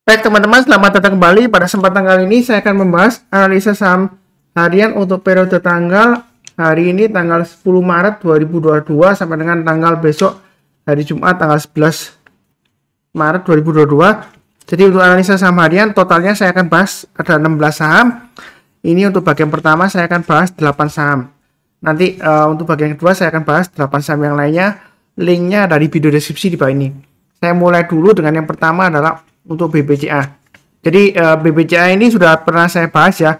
Baik teman-teman, selamat datang kembali. Pada kesempatan kali ini saya akan membahas analisa saham harian untuk periode tanggal hari ini tanggal 10 Maret 2022 sampai dengan tanggal besok hari Jumat tanggal 11 Maret 2022. Jadi untuk analisa saham harian totalnya saya akan bahas ada 16 saham. Ini untuk bagian pertama saya akan bahas 8 saham. Nanti untuk bagian kedua saya akan bahas 8 saham yang lainnya. Linknya dari video deskripsi di bawah ini. Saya mulai dulu dengan yang pertama adalah untuk BBCA. Jadi BBCA ini sudah pernah saya bahas ya.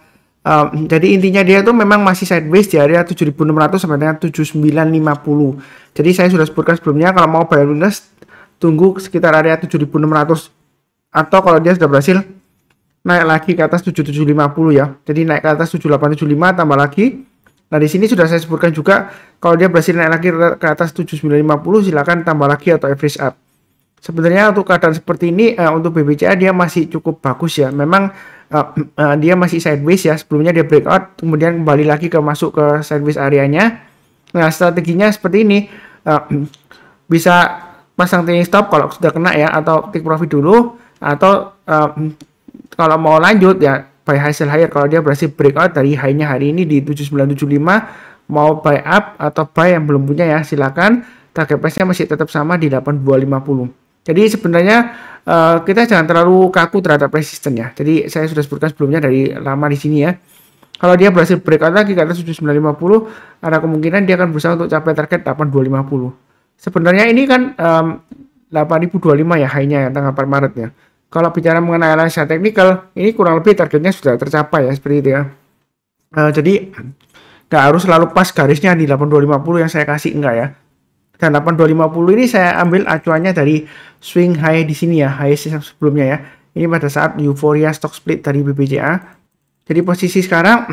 Jadi intinya dia itu memang masih sideways di area 7.600 sampai dengan 7.950. Jadi saya sudah sebutkan sebelumnya kalau mau buy weakness tunggu sekitar area 7.600 atau kalau dia sudah berhasil naik lagi ke atas 7.750 ya. Jadi naik ke atas 7.875 tambah lagi. Nah di sini sudah saya sebutkan juga kalau dia berhasil naik lagi ke atas 7.950 silakan tambah lagi atau average up. Sebenarnya untuk keadaan seperti ini untuk BBCA dia masih cukup bagus ya. Memang dia masih sideways ya. Sebelumnya dia breakout, kemudian kembali lagi masuk ke sideways areanya. Nah strateginya seperti ini, bisa pasang trailing stop kalau sudah kena ya, atau take profit dulu, atau kalau mau lanjut ya buy high sell higher kalau dia berhasil breakout dari high-nya hari ini di 7975. Mau buy up atau buy yang belum punya ya silakan. Target price-nya masih tetap sama di 8250. Jadi sebenarnya kita jangan terlalu kaku terhadap resisten ya. Jadi saya sudah sebutkan sebelumnya dari lama di sini ya. Kalau dia berhasil breakout lagi ke atas 7950, ada kemungkinan dia akan berusaha untuk capai target 8250. Sebenarnya ini kan 8025 ya high-nya ya tanggal 4 Maret ya. Kalau bicara mengenai analisa teknikal, ini kurang lebih targetnya sudah tercapai ya seperti itu ya. Jadi nggak harus selalu pas garisnya di 8250 yang saya kasih enggak ya. Dan 8250 ini saya ambil acuannya dari swing high di sini ya, high sebelumnya ya. Ini pada saat euforia stock split dari BBCA. Jadi posisi sekarang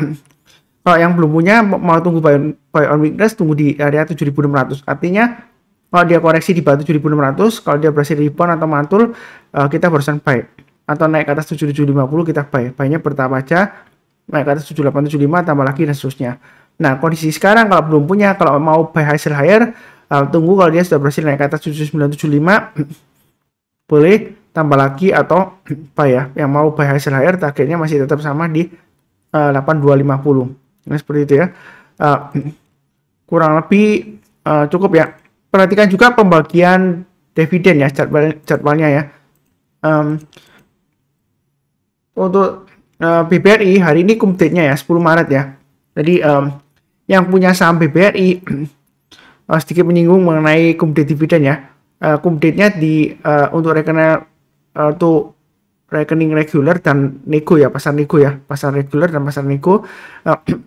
kalau yang belum punya mau tunggu buy on weakness tunggu di area 7600. Artinya kalau dia koreksi di bawah 7600, kalau dia berhasil rebound atau mantul kita barusan buy. Atau naik ke atas 7750 kita buy. Buy-nya bertahap aja, naik ke atas 7875 tambah lagi dan seterusnya. Nah, kondisi sekarang kalau belum punya, kalau mau buy high sell higher tunggu kalau dia sudah berhasil naik ke atas 7975 boleh tambah lagi atau apa ya yang mau buy high sell higher targetnya masih tetap sama di 8250. Nah seperti itu ya. Kurang lebih cukup ya. Perhatikan juga pembagian dividen ya jadwalnya ya. Untuk BBRI hari ini cum date-nya ya 10 Maret ya. Jadi yang punya saham BBRI sedikit menyinggung mengenai cum date dividen ya. Cum date-nya di untuk rekening reguler dan nego ya, pasar nego ya, pasar reguler dan pasar nego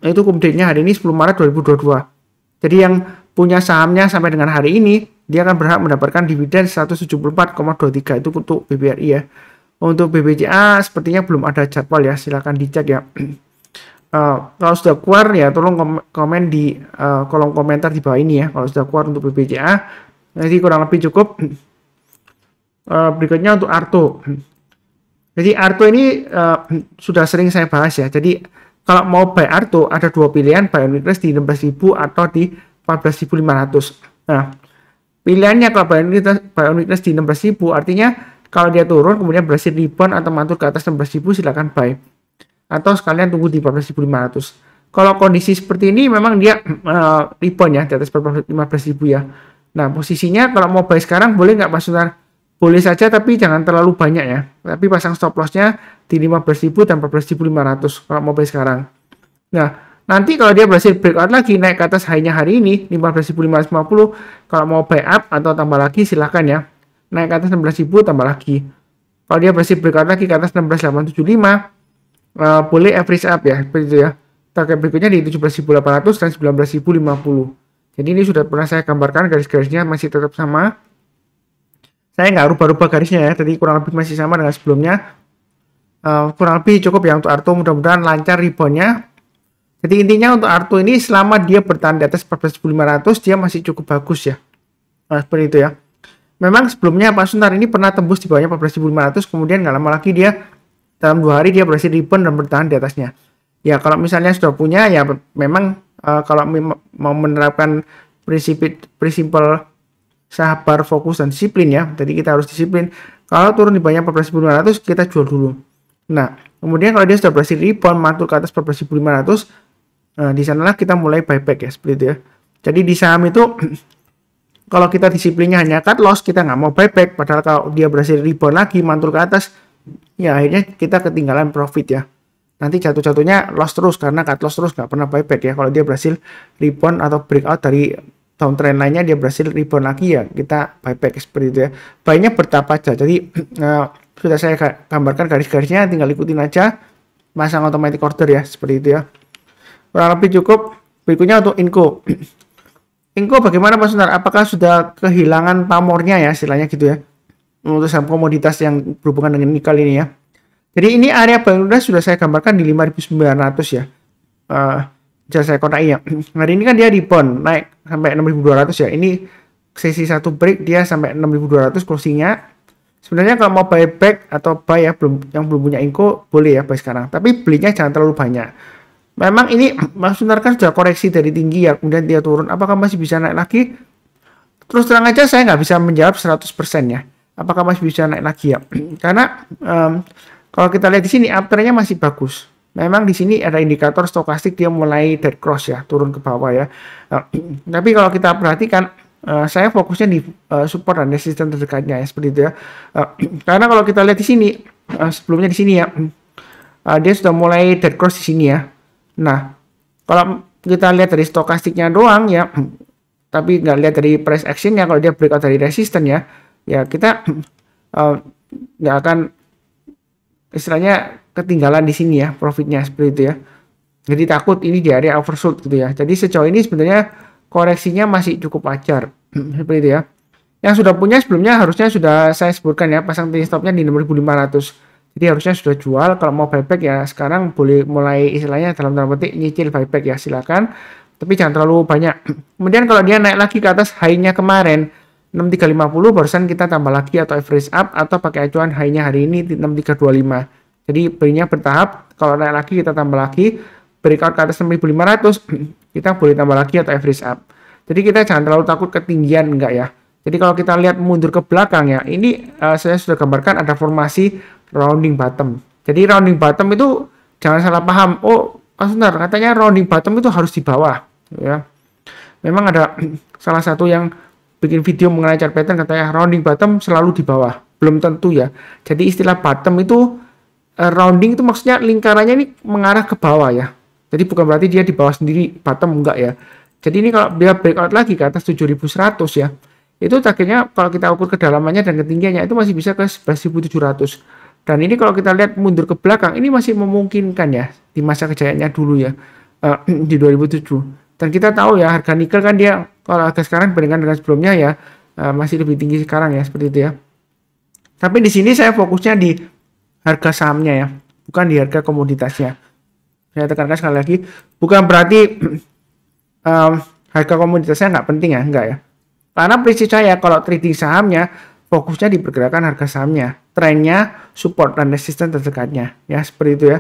itu cum date-nya hari ini 10 Maret 2022. Jadi yang punya sahamnya sampai dengan hari ini dia akan berhak mendapatkan dividen 174,23 itu untuk BBRI ya. Untuk BBCA sepertinya belum ada jadwal ya, silakan dicek ya. Kalau sudah keluar ya tolong komen di kolom komentar di bawah ini ya kalau sudah keluar untuk BBCA. Jadi kurang lebih cukup. Berikutnya untuk Arto. Jadi Arto ini sudah sering saya bahas ya. Jadi kalau mau buy Arto ada dua pilihan, buy on weakness di 16.000 atau di 14.500. Nah pilihannya kalau buy on weakness di 16.000 artinya kalau dia turun kemudian berhasil rebound atau mantul ke atas 16.000 silakan buy. Atau sekalian tunggu di 14.500. Kalau kondisi seperti ini memang dia rebound ya di atas 15.000 ya. Nah posisinya kalau mau buy sekarang boleh nggak Mas Sunar? Boleh saja tapi jangan terlalu banyak ya. Tapi pasang stop lossnya di 15.000 dan 14.500 kalau mau buy sekarang. Nah nanti kalau dia berhasil breakout lagi naik ke atas high-nya hari ini 15.550, kalau mau buy up atau tambah lagi silahkan ya. Naik ke atas 16.000 tambah lagi. Kalau dia berhasil breakout lagi ke atas 16.875 boleh average up ya, seperti itu ya. Target berikutnya di 17.800 dan 19.050. Jadi ini sudah pernah saya gambarkan garis-garisnya masih tetap sama. Saya nggak rubah-rubah garisnya ya, jadi kurang lebih masih sama dengan sebelumnya. Kurang lebih cukup ya untuk Arto, mudah-mudahan lancar reboundnya. Jadi intinya untuk Arto ini selama dia bertahan di atas 14.500 dia masih cukup bagus ya. Nah, seperti itu ya. Memang sebelumnya Pak Suntar ini pernah tembus di bawahnya 14.500, kemudian nggak lama lagi dia dalam 2 hari dia berhasil rebound dan bertahan di atasnya. Ya kalau misalnya sudah punya ya memang kalau mau menerapkan prinsip sabar, fokus dan disiplin ya. Jadi kita harus disiplin. Kalau turun di bawahnya 14.500 kita jual dulu. Nah, kemudian kalau dia sudah berhasil rebound mantul ke atas 14.500, di sanalah kita mulai buyback ya, seperti itu ya. Jadi di saham itu kalau kita disiplinnya hanya cut loss, kita nggak mau buyback. Padahal kalau dia berhasil rebound lagi mantul ke atas, ya akhirnya kita ketinggalan profit ya. Nanti jatuh-jatuhnya loss terus karena cut loss terus, nggak pernah buyback ya. Kalau dia berhasil rebound atau breakout dari downtrend lainnya, dia berhasil rebound lagi ya, kita buyback seperti itu ya. Buy-nya bertahap aja. Jadi sudah saya gambarkan garis-garisnya, tinggal ikutin aja, pasang automatic order ya, seperti itu ya. Kurang lebih cukup. Berikutnya untuk Inco. Inco bagaimana Pak Sunar? Apakah sudah kehilangan pamornya ya, istilahnya gitu ya, untuk saham komoditas yang berhubungan dengan nikel ini ya. Jadi ini area Bangladesh sudah saya gambarkan di 5.900 ya. Sudah saya kotai ya. Hari ini kan dia rebound naik sampai 6.200 ya. Ini sesi satu break dia sampai 6.200 closingnya. Sebenarnya kalau mau buyback atau buy ya, yang belum punya Inco boleh ya buy sekarang. Tapi belinya jangan terlalu banyak. Memang ini Mas Sunar kan sudah koreksi dari tinggi ya, kemudian dia turun. Apakah masih bisa naik lagi? Terus terang aja saya nggak bisa menjawab 100% ya. Apakah masih bisa naik lagi ya? Karena kalau kita lihat di sini uptrendnya masih bagus. Memang di sini ada indikator stokastik dia mulai dead cross ya, turun ke bawah ya. Tapi kalau kita perhatikan, saya fokusnya di support dan resistance terdekatnya ya, seperti itu ya. Karena kalau kita lihat di sini, sebelumnya di sini ya, dia sudah mulai dead cross di sini ya. Nah, kalau kita lihat dari stokastiknya doang ya, tapi nggak lihat dari price actionnya, kalau dia breakout dari resistance ya, ya kita nggak akan istilahnya ketinggalan di sini ya profitnya, seperti itu ya. Jadi takut ini di area oversold gitu ya. Jadi sejauh ini sebenarnya koreksinya masih cukup wajar seperti itu ya. Yang sudah punya sebelumnya harusnya sudah saya sebutkan ya, pasang trailing stopnya di 6.500. Jadi harusnya sudah jual. Kalau mau buyback ya sekarang boleh mulai istilahnya dalam tanda petik nyicil buyback ya, silakan. Tapi jangan terlalu banyak. Kemudian kalau dia naik lagi ke atas high-nya kemarin 6350, barusan kita tambah lagi atau average up atau pakai acuan high-nya hari ini di 6325. Jadi belinya bertahap. Kalau naik lagi kita tambah lagi, breakout ke atas 6500 kita boleh tambah lagi atau average up. Jadi kita jangan terlalu takut ketinggian, enggak ya. Jadi kalau kita lihat mundur ke belakang ya, ini saya sudah gambarkan ada formasi rounding bottom. Jadi rounding bottom itu jangan salah paham. Oh, sebentar, katanya rounding bottom itu harus di bawah, ya. Memang ada salah satu yang bikin video mengenai chart pattern katanya rounding bottom selalu di bawah. Belum tentu ya. Jadi istilah bottom itu rounding itu maksudnya lingkarannya ini mengarah ke bawah ya. Jadi bukan berarti dia di bawah sendiri, bottom enggak ya. Jadi ini kalau dia breakout lagi ke atas 7.100 ya, itu targetnya kalau kita ukur kedalamannya dan ketinggiannya itu masih bisa ke 11.700. Dan ini kalau kita lihat mundur ke belakang, ini masih memungkinkan ya di masa kejayaannya dulu ya, di 2007. Dan kita tahu ya harga nikel kan dia kalau harga sekarang dibandingkan dengan sebelumnya ya masih lebih tinggi sekarang ya, seperti itu ya. Tapi di sini saya fokusnya di harga sahamnya ya, bukan di harga komoditasnya. Saya tekankan sekali lagi, bukan berarti harga komoditasnya nggak penting ya, enggak ya. Karena prinsip saya kalau trading sahamnya fokusnya di pergerakan harga sahamnya, trennya, support dan resistance terdekatnya, ya seperti itu ya.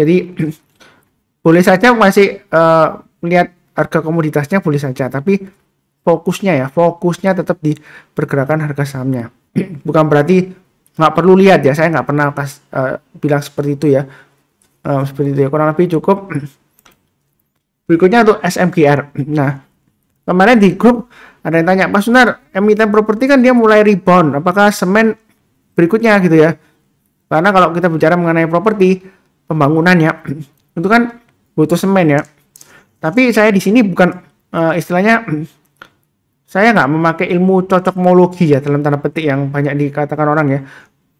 Jadi boleh saja masih melihat harga komoditasnya boleh saja, tapi fokusnya tetap di pergerakan harga sahamnya. Bukan berarti nggak perlu lihat ya, saya nggak pernah bilang seperti itu ya. Seperti itu ya, kurang lebih cukup. Berikutnya untuk SMGR. Nah, kemarin di grup ada yang tanya, Pak Sunar, emiten properti kan dia mulai rebound, apakah semen berikutnya gitu ya? Karena kalau kita bicara mengenai properti pembangunan ya, itu kan butuh semen ya. Tapi saya di sini bukan istilahnya saya nggak memakai ilmu cocokmologi ya dalam tanda petik yang banyak dikatakan orang ya.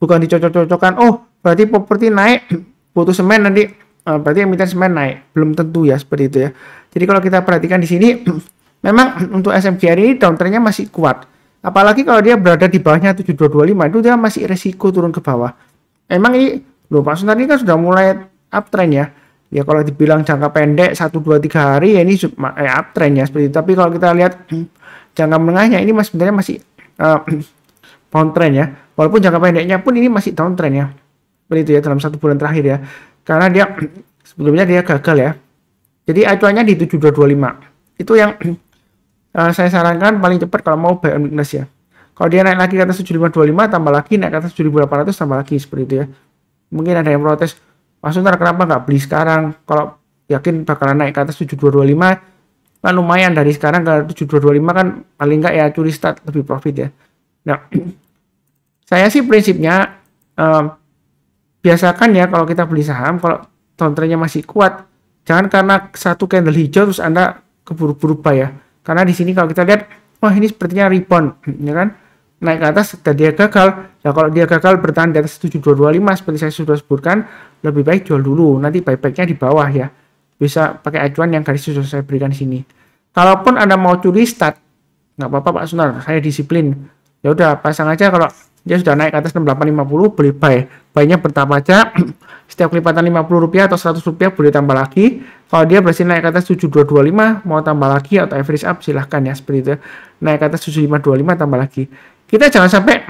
Bukan dicocok-cocokkan, oh berarti properti naik butuh semen nanti berarti emiten semen naik. Belum tentu ya seperti itu ya. Jadi kalau kita perhatikan di sini memang untuk SMGR ini downtrendnya masih kuat. Apalagi kalau dia berada di bawahnya 7225 itu dia masih resiko turun ke bawah. Emang ini loh Pak Sunar ini kan sudah mulai uptrend ya. Ya kalau dibilang jangka pendek 1 2 3 hari ya ini uptrend ya seperti itu. Tapi kalau kita lihat jangka menengahnya ini sebenarnya masih downtrend ya. Walaupun jangka pendeknya pun ini masih downtrend ya. Seperti itu ya dalam 1 bulan terakhir ya. Karena dia sebelumnya dia gagal ya. Jadi acuannya di 7225. Itu yang saya sarankan paling cepat kalau mau buy on weakness ya. Kalau dia naik lagi ke atas 7525 tambah lagi, naik ke atas 7800 tambah lagi seperti itu ya. Mungkin ada yang protes, Mas Suntar kenapa nggak beli sekarang? Kalau yakin bakalan naik ke atas 7225, kan lumayan dari sekarang ke 7225 kan paling nggak ya curi start lebih profit ya. Nah, saya sih prinsipnya biasakan ya kalau kita beli saham, kalau downtrendnya masih kuat, jangan karena satu candle hijau terus Anda keburu-buru buy ya. Karena di sini kalau kita lihat, wah ini sepertinya rebound, ya kan? Naik ke atas dan dia gagal. Ya kalau dia gagal bertahan di atas 7225 seperti saya sudah sebutkan, lebih baik jual dulu. Nanti buybacknya di bawah ya. Bisa pakai acuan yang garis sudah saya berikan di sini. Kalaupun Anda mau curi start, nggak apa-apa Pak Sunar, saya disiplin. Ya udah pasang aja kalau dia sudah naik ke atas 6850 beli buy. Buy-nya bertahap aja. Setiap kelipatan Rp50 atau Rp100 boleh tambah lagi. Kalau dia berhasil naik ke atas 7225 mau tambah lagi atau average up silahkan ya seperti itu. Naik ke atas 7525 tambah lagi. Kita jangan sampai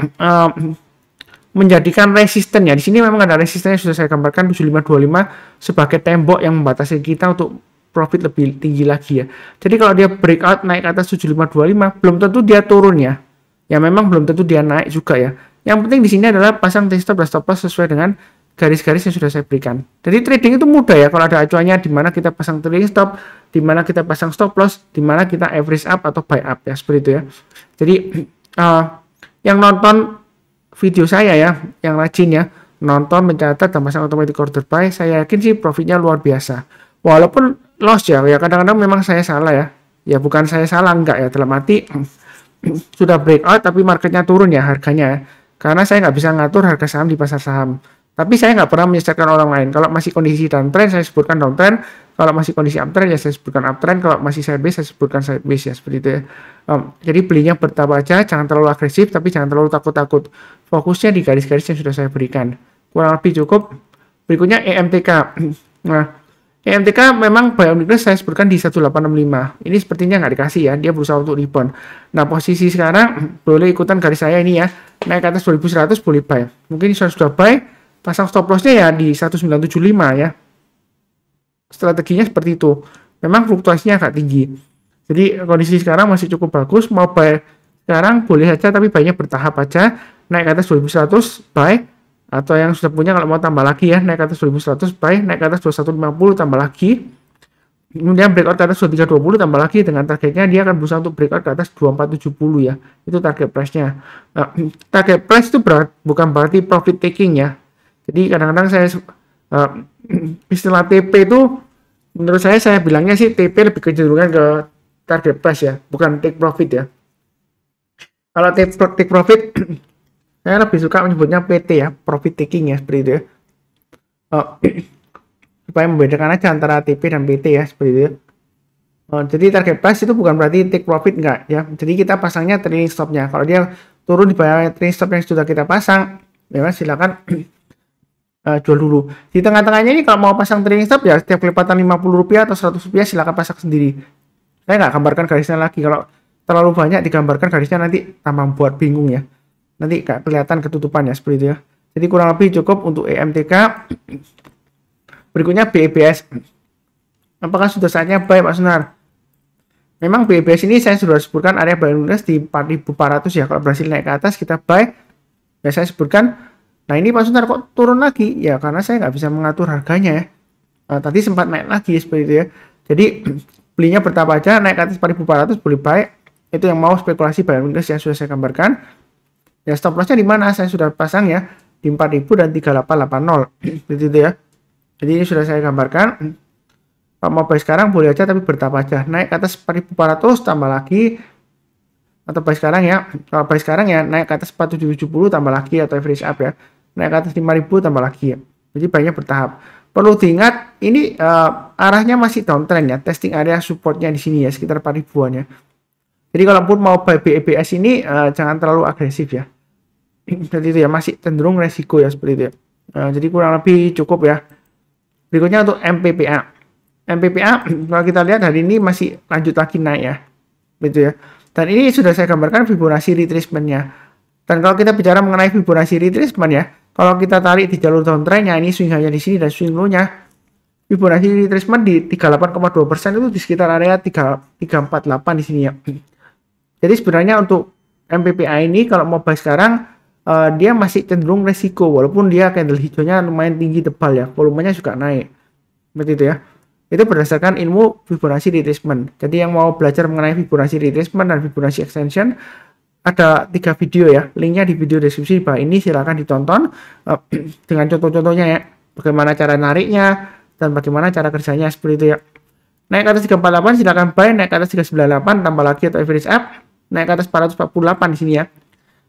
menjadikan resisten ya. Di sini memang ada resisten yang sudah saya gambarkan 7525 sebagai tembok yang membatasi kita untuk profit lebih tinggi lagi ya. Jadi kalau dia breakout naik ke atas 7525 belum tentu dia turun ya. Ya memang belum tentu dia naik juga ya. Yang penting di sini adalah pasang take stop dan stop loss sesuai dengan garis-garis yang sudah saya berikan. Jadi trading itu mudah ya kalau ada acuannya di mana kita pasang trading stop, di mana kita pasang stop loss, di mana kita average up atau buy up ya seperti itu ya. Jadi yang nonton video saya ya, yang rajin ya, nonton, mencatat, dan pasang automatic order buy, saya yakin sih profitnya luar biasa. Walaupun loss ya kadang-kadang memang saya salah ya. Ya bukan saya salah, enggak ya, dalam arti sudah breakout tapi marketnya turun ya harganya ya. Karena saya nggak bisa ngatur harga saham di pasar saham. Tapi saya nggak pernah menyesatkan orang lain. Kalau masih kondisi downtrend, saya sebutkan downtrend. Kalau masih kondisi uptrend, ya saya sebutkan uptrend. Kalau masih sideways, saya sebutkan sideways ya seperti itu ya. Jadi belinya bertahap aja, jangan terlalu agresif, tapi jangan terlalu takut-takut. Fokusnya di garis-garis yang sudah saya berikan. Kurang lebih cukup. Berikutnya EMTK. Nah, EMTK memang buy on weakness saya sebutkan di 1865. Ini sepertinya nggak dikasih ya, dia berusaha untuk rebound. Nah, posisi sekarang boleh ikutan garis saya ini ya. Naik ke atas 2100 boleh buy. Mungkin sudah buy, pasang stop loss-nya ya di 1975 ya. Strateginya seperti itu. Memang fluktuasinya agak tinggi. Jadi kondisi sekarang masih cukup bagus. Mau buy sekarang boleh saja, tapi buy-nya bertahap aja. Naik ke atas 2100 buy. Atau yang sudah punya kalau mau tambah lagi ya. Naik ke atas 2100 buy. Naik ke atas 2150 tambah lagi. Kemudian breakout ke atas 2320 tambah lagi. Dengan targetnya dia akan berusaha untuk breakout ke atas 2470 ya. Itu target price-nya. Nah, target price itu bukan berarti profit taking ya. Jadi kadang-kadang saya istilah TP itu menurut saya bilangnya sih TP lebih kecenderungan ke target price ya, bukan take profit ya. Kalau take profit saya lebih suka menyebutnya PT ya, profit taking ya seperti itu ya. Supaya membedakan aja antara TP dan PT ya seperti itu ya. Jadi target price itu bukan berarti take profit enggak ya. Jadi kita pasangnya trailing stopnya. Kalau dia turun di bawah trailing stop yang sudah kita pasang, memang silakan jual dulu. Di tengah-tengahnya ini kalau mau pasang trailing stop ya setiap kelipatan Rp50 atau Rp100 silakan pasang sendiri. Saya nggak gambarkan garisnya lagi. Kalau terlalu banyak digambarkan garisnya nanti tambah buat bingung ya. Nanti nggak kelihatan ketutupan ya seperti itu ya. Jadi kurang lebih cukup untuk EMTK. Berikutnya BEBS. Apakah sudah saatnya buy Pak Sunar? Memang BEBS ini saya sudah sebutkan area buy di 4.400 ya. Kalau berhasil naik ke atas kita buy. Ya saya sebutkan. Nah ini Pak Sunar kok turun lagi? Ya karena saya nggak bisa mengatur harganya ya. Tadi sempat naik lagi seperti itu ya. Jadi belinya bertahap aja, naik ke atas 4.400 boleh buy. Itu yang mau spekulasi buy on weakness yang sudah saya gambarkan. Ya stop lossnya di mana? Saya sudah pasang ya di 4.000 dan 3880. Seperti itu ya. Jadi ini sudah saya gambarkan. Pak mau buy sekarang boleh aja tapi bertahap aja. Naik ke atas 4.400 tambah lagi. Atau buy sekarang ya. Kalau buy sekarang ya naik ke atas 4770 tambah lagi atau average up ya. Naik ke atas 5.000 tambah lagi ya. Jadi buy-nya bertahap. Perlu diingat ini arahnya masih downtrend ya. Testing area supportnya di sini ya sekitar 4.000-an ya. Jadi kalaupun mau buy BEBS ini jangan terlalu agresif ya. Jadi itu ya masih cenderung resiko ya seperti itu ya. Jadi kurang lebih cukup ya. Berikutnya untuk MPPA. MPPA kalau kita lihat hari ini masih lanjut lagi naik ya. Gitu ya. Dan ini sudah saya gambarkan Fibonacci retracement-nya. Dan kalau kita bicara mengenai Fibonacci retracement ya, kalau kita tarik di jalur downtrend-nya ini swing high-nya di sini dan swing low-nya, Fibonacci retracement di 38,2% itu di sekitar area 348 di sini ya. Jadi sebenarnya untuk MPPA ini kalau mau buy sekarang dia masih cenderung resiko, walaupun dia candle hijaunya lumayan tinggi tebal ya, volumenya juga naik seperti itu ya. Itu berdasarkan ilmu Fibonacci retracement. Jadi yang mau belajar mengenai Fibonacci retracement dan Fibonacci extension, ada 3 video ya, linknya di video deskripsi di bawah ini, silahkan ditonton dengan contoh-contohnya ya, bagaimana cara nariknya dan bagaimana cara kerjanya seperti itu ya. Naik ke atas 348 silahkan buy, naik ke atas 398 tambah lagi atau average up, naik ke atas 448 di sini ya,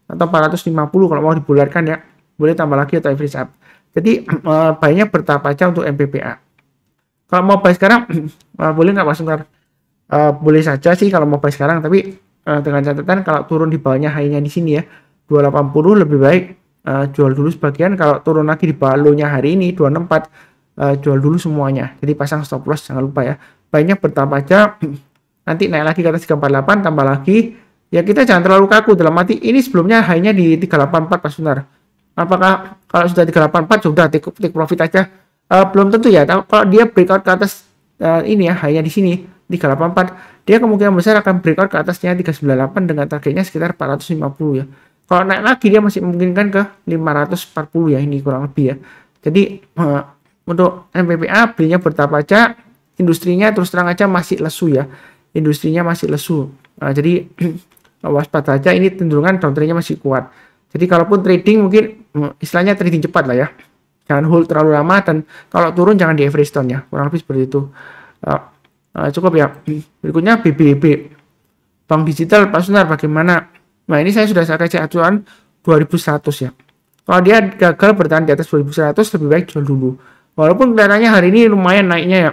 atau 450 kalau mau dibulatkan ya, boleh tambah lagi atau average up. Jadi buy-nya bertahap aja untuk MPPA. Kalau mau buy sekarang boleh nggak Mas Sungkar? Boleh saja sih kalau mau buy sekarang, tapi dengan catatan kalau turun di bawahnya high-nya di sini ya 280, lebih baik jual dulu sebagian. Kalau turun lagi di bawah low-nya hari ini 264, jual dulu semuanya. Jadi pasang stop loss, jangan lupa ya. Buy-nya bertahap aja, nanti naik lagi ke atas 348 tambah lagi. Ya kita jangan terlalu kaku, dalam arti ini sebelumnya high-nya di 384 Pak Sunar. Apakah kalau sudah 384 sudah take profit aja? Belum tentu ya. Kalau dia breakout ke atas ini ya, hanya di sini 384, dia kemungkinan besar akan breakout ke atasnya 398 dengan targetnya sekitar 450 ya. Kalau naik lagi dia masih memungkinkan ke 540 ya, ini kurang lebih ya. Jadi untuk MPPA belinya bertahap aja, industrinya terus terang aja masih lesu ya. Industrinya masih lesu. Jadi waspada aja, ini cenderungan downtrendnya masih kuat. Jadi kalaupun trading mungkin istilahnya trading cepat lah ya. Jangan hold terlalu lama, dan kalau turun jangan di average down ya, kurang lebih seperti itu. Cukup ya. Berikutnya BBB, Bank Digital Pak Sunar bagaimana? Nah ini saya sudah kasih acuan 2100 ya. Kalau dia gagal bertahan di atas 2100, lebih baik jual dulu. Walaupun kelihatannya hari ini lumayan naiknya ya,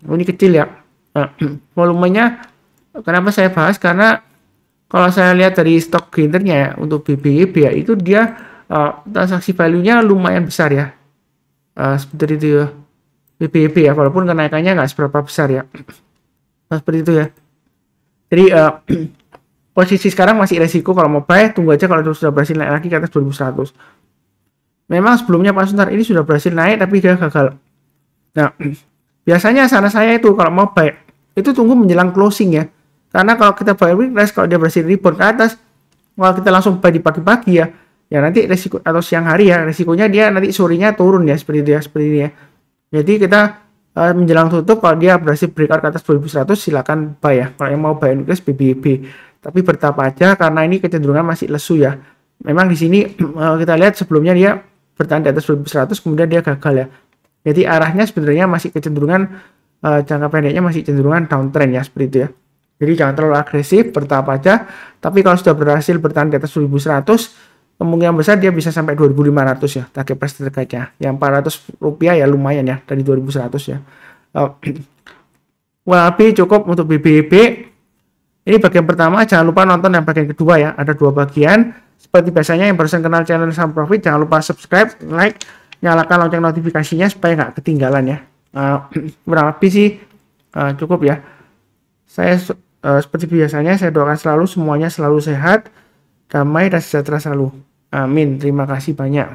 ini kecil ya. Volumenya kenapa saya bahas, karena kalau saya lihat dari stok gainer-nya ya, untuk BBB ya, itu dia transaksi value-nya lumayan besar ya. Seperti itu ya, BBB ya, walaupun kenaikannya nggak seberapa besar ya. Seperti itu ya. Jadi posisi sekarang masih resiko, kalau mau buy tunggu aja kalau sudah berhasil naik lagi ke atas 2100. Memang sebelumnya Pak Sunar ini sudah berhasil naik tapi dia gagal. Nah biasanya saran saya itu kalau mau buy itu tunggu menjelang closing ya, karena kalau kita buy weakness, kalau dia berhasil rebound ke atas, kalau kita langsung buy di pagi-pagi ya nanti resiko, atau siang hari ya, resikonya dia nanti sorenya turun ya, seperti itu ya, seperti ini ya. Jadi kita menjelang tutup kalau dia berhasil breakout ke atas 2100 silakan buy ya, kalau yang mau buy weakness BBB. Tapi bertahap aja karena ini kecenderungan masih lesu ya. Memang di sini kita lihat sebelumnya dia bertahan di atas 2100 kemudian dia gagal ya. Jadi arahnya sebenarnya masih kecenderungan jangka pendeknya masih cenderungan downtrend ya, seperti itu ya. Jadi jangan terlalu agresif, bertahap aja. Tapi kalau sudah berhasil bertahan di atas 1100, kemungkinan besar dia bisa sampai 2500 ya, target price terdekat-nya. Yang 400 rupiah ya lumayan ya dari 2100 ya. Lebih cukup untuk BBB. Ini bagian pertama, jangan lupa nonton yang bagian kedua ya. Ada 2 bagian. Seperti biasanya yang barusan kenal channel Saham Profit, jangan lupa subscribe, like, nyalakan lonceng notifikasinya supaya nggak ketinggalan ya. Kurang lebih sih cukup ya. Saya seperti biasanya saya doakan selalu semuanya selalu sehat, damai dan sejahtera selalu. Amin. Terima kasih banyak.